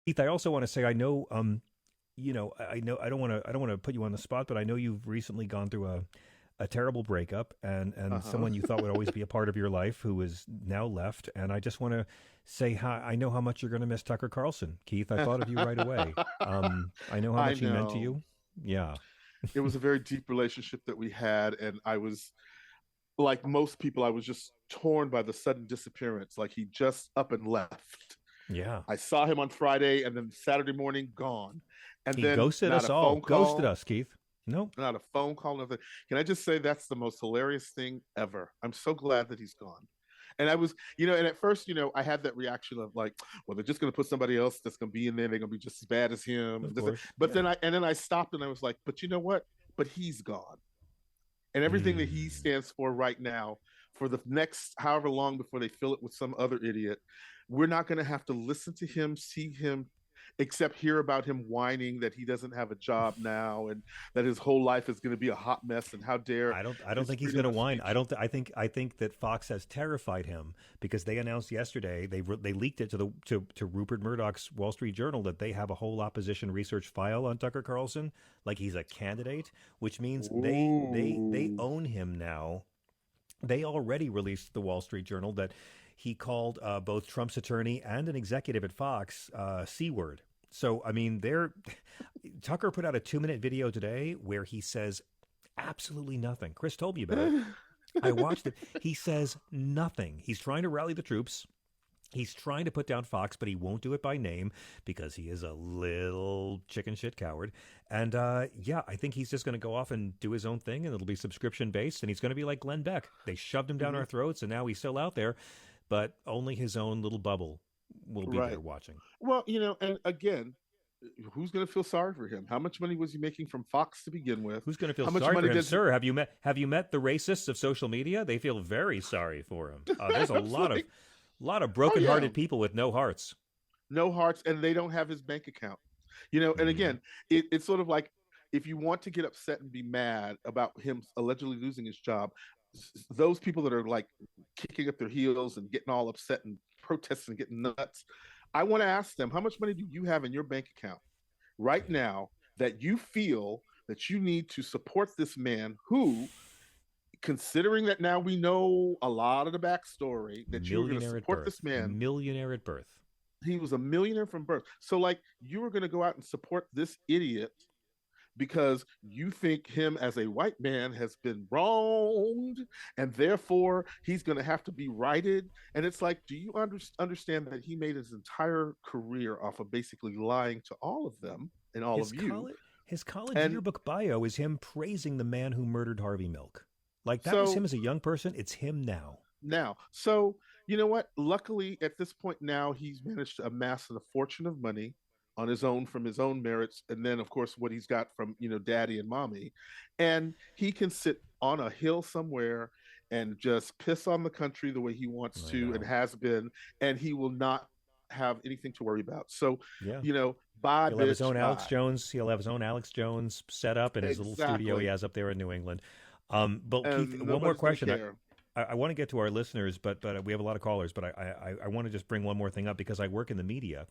Keith, I also want to say I know I know I don't want to put you on the spot, but I know you've recently gone through a terrible breakup and Uh-huh. someone you thought would always be a part of your life who is now left. And I just want to say how I know how much you're going to miss Tucker Carlson. Keith, I thought of you right away. I know how I much he meant to know. you. Yeah. It was a very deep relationship that we had, and I was like most people, I was just torn by the sudden disappearance. Like he just up and left. Yeah. I saw him on Friday, and then Saturday morning gone, and He then ghosted us all. Ghosted us, Keith. No. not a phone call, nothing. Can I just say that's the most hilarious thing ever? I'm so glad that he's gone. And I was, and at first, I had that reaction of like, well, they're just going to put somebody else that's going to be in there. They're going to be just as bad as him. Of course. But Yeah. then I stopped and I was like, but you know what? But he's gone, and everything that he Mm. stands for right now, for the next however long before they fill it with some other idiot, we're not going to have to listen to him, see him, except hear about him whining that he doesn't have a job now and that his whole life is going to be a hot mess and how dare I don't his think he's going freedom to of whine. speech. I think that Fox has terrified him because they announced yesterday they leaked it to the to Rupert Murdoch's Wall Street Journal that they have a whole opposition research file on Tucker Carlson, like he's a candidate, which means they Ooh. own him now. They already released the Wall Street Journal that he called both Trump's attorney and an executive at Fox C word. So I mean, Tucker put out a 2 minute video today where he says absolutely nothing. Chris told me about it. I watched it. He says nothing. He's trying to rally the troops. He's trying to put down Fox, but he won't do it by name because he is a little chicken shit coward. And yeah, I think he's just going to go off and do his own thing, and it'll be subscription based. And he's going to be like Glenn Beck. They shoved him down Mhm. our throats, and now he's still out there, but only his own little bubble will be there Right. watching. Well, and again, who's going to feel sorry for him? How much money was he making from Fox to begin with? Who's going to feel How much sorry for money him, does he? sir? Have you met the racists of social media? They feel very sorry for him. There's a I was like, lot of oh yeah, broken-hearted people with no hearts. no hearts, and they don't have his bank account. And Mm-hmm. again, it's sort of like if you want to get upset and be mad about him allegedly losing his job, those people that are like kicking up their heels and getting all upset and protesting and getting nuts, I want to ask them, how much money do you have in your bank account right Yeah. now that you feel that you need to support this man who, considering that now we know a lot of the backstory, that you were going to Millionaire at support this birth. man. Millionaire at birth. He was a millionaire from birth. So, like, you were going to go out and support this idiot because you think him as a white man has been wronged and therefore he's going to have to be righted. And it's like, do you understand that he made his entire career off of basically lying to all of them and all His of you? college his college And yearbook bio is him praising the man who murdered Harvey Milk. Like that was him so as a young person. It's him now. now, so you know what? Luckily, at this point now, he's managed to amass a fortune of money on his own from his own merits, and then of course what he's got from daddy and mommy, and he can sit on a hill somewhere and just piss on the country the way he wants I to and know. has been, and he will not have anything to worry about. So, Yeah. bye, He'll have his bitch, own Alex bye. Jones. He'll have his own Alex Jones set up in his little studio he Exactly, has up there in New England. But Keith, and one more nobody's going to question. care. I want to get to our listeners, but we have a lot of callers. But I want to just bring one more thing up because I work in the media.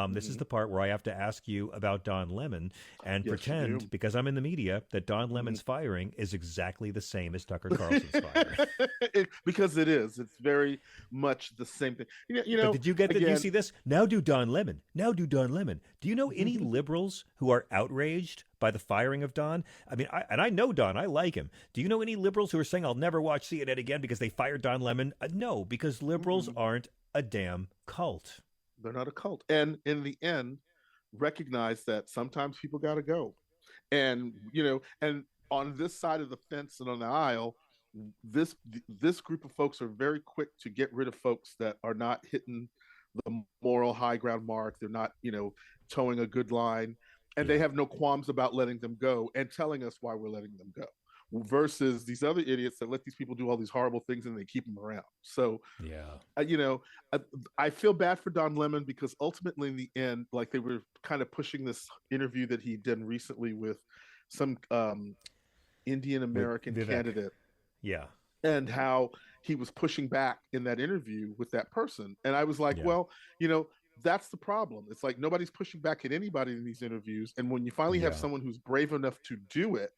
This is Mm-hmm. the part where I have to ask you about Don Lemon and Yes, you pretend do. because I'm in the media that Don Mm-hmm. Lemon's firing is exactly the same as Tucker Carlson's firing. Because it is. It's very much the same thing. But did you Again, see this? Now do Don Lemon. Now do Don Lemon. Do you know any liberals who are outraged by the firing of Don? I mean, I know Don. I like him. Do you know any liberals who are saying I'll never watch CNN again because they fired Don Lemon? No, because liberals mm-mm, aren't a damn cult. they're not a cult. And in the end, recognize that sometimes people got to go. And on this side of the fence and on the aisle, this this group of folks are very quick to get rid of folks that are not hitting the moral high ground mark. They're not, towing a good line, and they Yeah. have no qualms about letting them go and telling us why we're letting them go. Versus these other idiots that let these people do all these horrible things and they keep them around. So, Yeah. uh, you know, I, I feel bad for Don Lemon because ultimately, in the end, like they were kind of pushing this interview that he did recently with some Indian With American Vivek. candidate, Yeah. and how he was pushing back in that interview with that person. And I was like, Yeah. well, you know, that's the problem. It's like nobody's pushing back at anybody in these interviews. And when you finally have Yeah. someone who's brave enough to do it,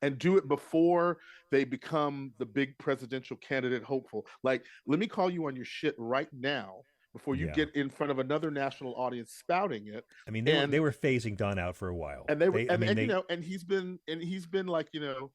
and do it before they become the big presidential candidate hopeful. Like, let me call you on your shit right now before you Yeah. get in front of another national audience spouting it. I mean, they And were phasing Don out for a while. and they were They, I mean, and you they know, and he's been like, he's that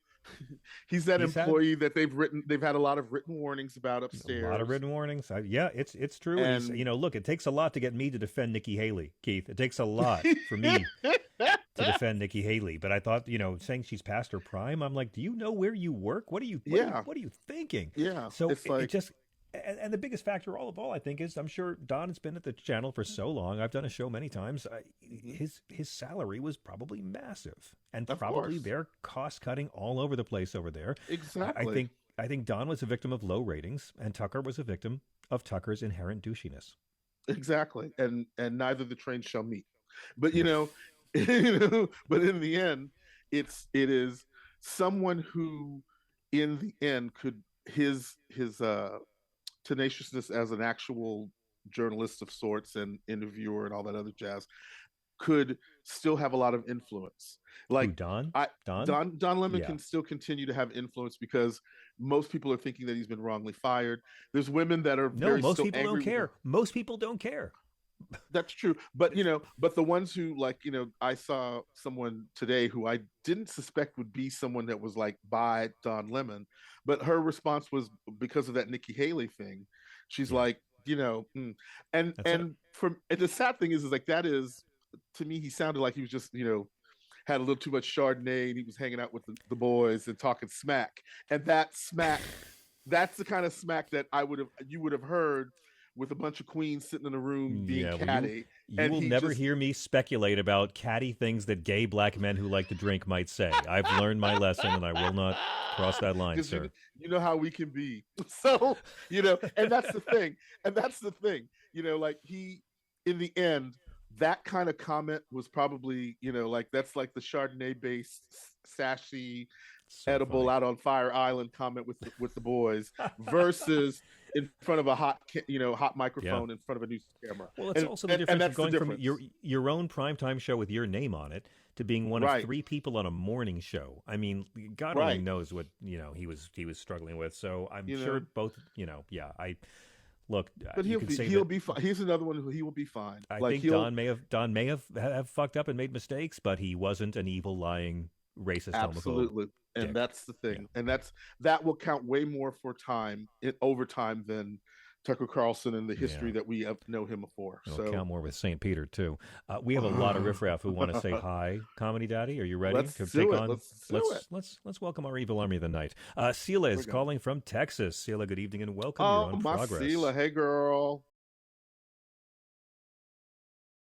he's had employee that they've had a lot of written warnings about a lot of upstairs. written warnings. Yeah, it's true. And he's, And look, it takes a lot to get me to defend Nikki Haley, Keith. It takes a lot for me to defend Nikki Haley. But I thought, saying she's past her prime, I'm like, do you know where you work? yeah, What are you thinking? yeah. So It's it like, just, and the biggest factor of all, I think, is I'm sure Don has been at the channel for so long. I've done a show many times. mhm, His salary was probably massive, and of probably course, they're cost cutting all over the place over there. I exactly, think Don was a victim of low ratings, and Tucker was a victim of Tucker's inherent douchiness. exactly. And neither the train shall meet. But Yeah. but in the end, it is someone who, in the end, could his tenaciousness as an actual journalist of sorts and interviewer and all that other jazz could still have a lot of influence. Who, Like, Don? I Don? Don Lemon Yeah. can still continue to have influence because most people are thinking that he's been wrongly fired. There's women that are No, very most still people don't angry with him. care. Most people don't care. That's true, but but the ones who, like, I saw someone today who I didn't suspect would be someone that was like by Don Lemon, but her response was because of that Nikki Haley thing. She's Yeah, like, and that's it. and the sad thing is like, that is, to me, he sounded like he was just, had a little too much Chardonnay and he was hanging out with the boys and talking smack. And that smack, that's the kind of smack that you would have heard with a bunch of queens sitting in a room being Yeah, well, catty. you And will he never just, hear me speculate about catty things that gay black men who like to drink might say. I've learned my lesson, and I will not cross that line, because sir. you know how we can be. So, and that's the thing. And that's the thing. Like, he, in the end, that kind of comment was probably, like, that's like the Chardonnay based sassy So edible funny. out on Fire Island comment with the boys versus in front of a hot Yeah. microphone in front of a news camera. Well, it's And also the and difference of that's the going from difference. your own primetime show with your name on it to being one of Right. three people on a morning show. I mean, God only Right. knows what he was struggling with. So I'm You sure know, both. Yeah. I look. but You could say he'll that. be fine. He's another one who he will be fine. I Like, think he'll Don may have fucked up and made mistakes, but he wasn't an evil, lying, racist, homophobe absolutely. And dick. that's the Yeah. thing. And that will count way more for over time than Tucker Carlson and the history Yeah. that we know him for. It'll So count more with St. Peter too. We have a lot of riffraff who want to say hi. Comedy Daddy, are you ready let's to do take it. on? Let's do it. Let's welcome our evil army of the night. Sela Here we is go. calling from Texas. Sela, good evening and welcome. You're Oh, on my progress. Sela. Hey, girl.